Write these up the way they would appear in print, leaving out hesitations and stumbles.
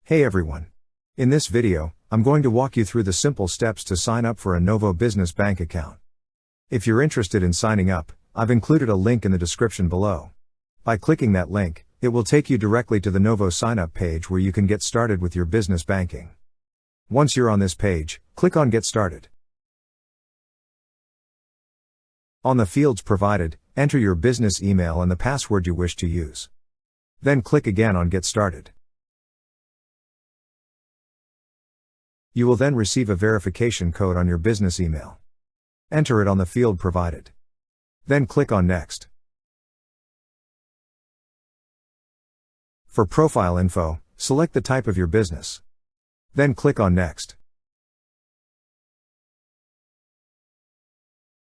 Hey everyone. In this video, I'm going to walk you through the simple steps to sign up for a Novo Business Bank account. If you're interested in signing up, I've included a link in the description below. By clicking that link, it will take you directly to the Novo sign up page where you can get started with your business banking. Once you're on this page, click on Get Started. On the fields provided, enter your business email and the password you wish to use. Then click again on Get Started. You will then receive a verification code on your business email. Enter it on the field provided. Then click on Next. For profile info, select the type of your business. Then click on Next.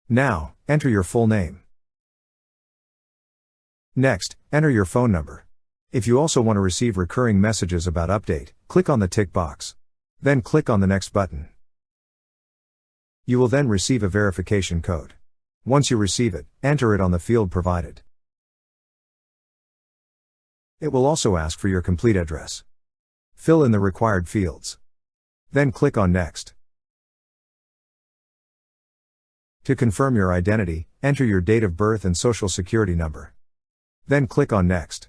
Now, enter your full name. Next, enter your phone number. If you also want to receive recurring messages about update, click on the tick box. Then click on the Next button. You will then receive a verification code. Once you receive it, enter it on the field provided. It will also ask for your complete address. Fill in the required fields. Then click on Next. To confirm your identity, enter your date of birth and social security number. Then click on Next.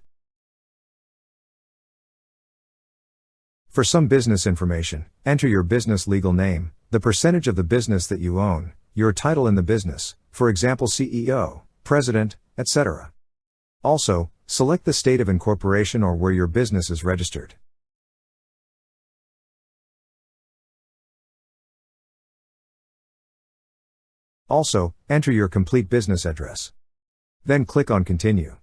For some business information, enter your business legal name, the percentage of the business that you own, your title in the business, for example CEO, President, etc. Also, select the state of incorporation or where your business is registered. Also, enter your complete business address. Then click on Continue.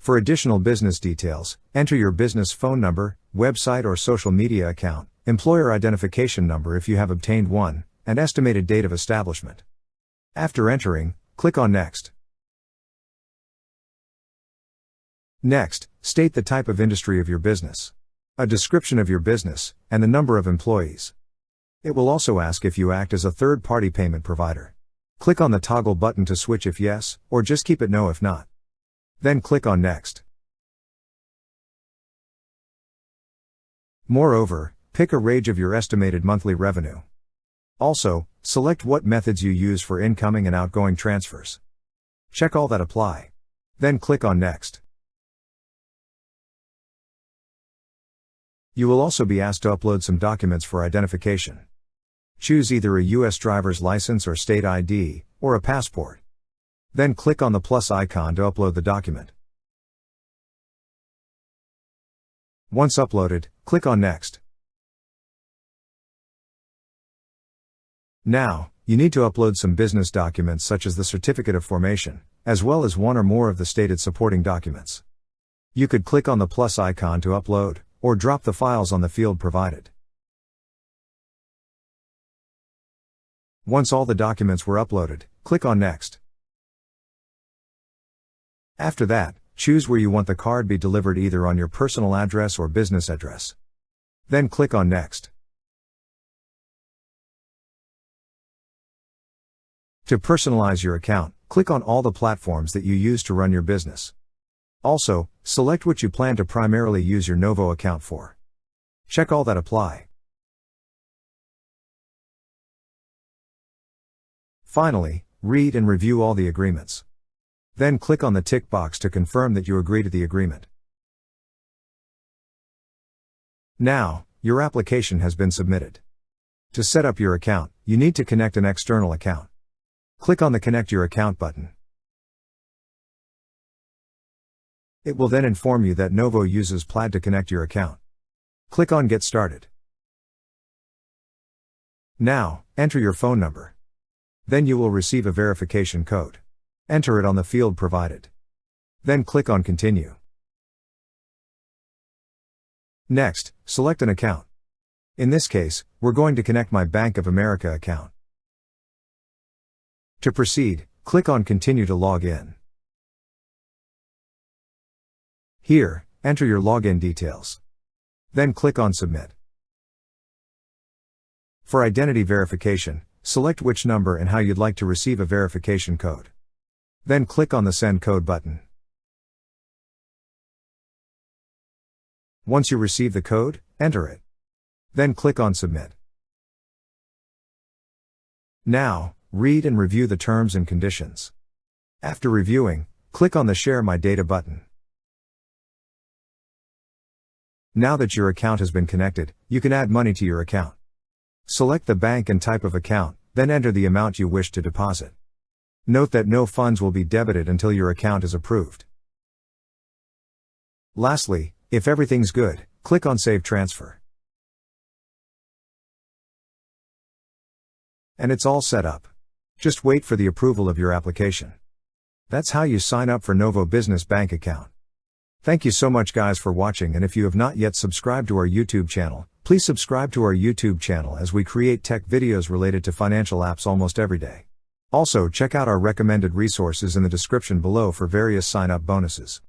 For additional business details, enter your business phone number, website or social media account, employer identification number if you have obtained one, and estimated date of establishment. After entering, click on Next. Next, state the type of industry of your business, a description of your business, and the number of employees. It will also ask if you act as a third-party payment provider. Click on the toggle button to switch if yes, or just keep it no if not. Then click on Next. Moreover, pick a range of your estimated monthly revenue. Also, select what methods you use for incoming and outgoing transfers. Check all that apply. Then click on Next. You will also be asked to upload some documents for identification. Choose either a U.S. driver's license or state ID, or a passport. Then click on the plus icon to upload the document. Once uploaded, click on Next. Now, you need to upload some business documents such as the certificate of formation, as well as one or more of the stated supporting documents. You could click on the plus icon to upload, or drop the files on the field provided. Once all the documents were uploaded, click on Next. After that, choose where you want the card be delivered, either on your personal address or business address. Then click on Next. To personalize your account, click on all the platforms that you use to run your business. Also, select what you plan to primarily use your Novo account for. Check all that apply. Finally, read and review all the agreements. Then click on the tick box to confirm that you agree to the agreement. Now, your application has been submitted. To set up your account, you need to connect an external account. Click on the Connect Your Account button. It will then inform you that Novo uses Plaid to connect your account. Click on Get Started. Now, enter your phone number. Then you will receive a verification code. Enter it on the field provided. Then click on Continue. Next, select an account. In this case, we're going to connect my Bank of America account. To proceed, click on Continue to log in. Here, enter your login details. Then click on Submit. For identity verification, select which number and how you'd like to receive a verification code. Then click on the Send Code button. Once you receive the code, enter it. Then click on Submit. Now, read and review the terms and conditions. After reviewing, click on the Share My Data button. Now that your account has been connected, you can add money to your account. Select the bank and type of account, then enter the amount you wish to deposit. Note that no funds will be debited until your account is approved. Lastly, if everything's good, click on Save Transfer. And it's all set up. Just wait for the approval of your application. That's how you sign up for Novo Business Bank account. Thank you so much guys for watching, and if you have not yet subscribed to our YouTube channel, please subscribe to our YouTube channel as we create tech videos related to financial apps almost every day. Also check out our recommended resources in the description below for various sign-up bonuses.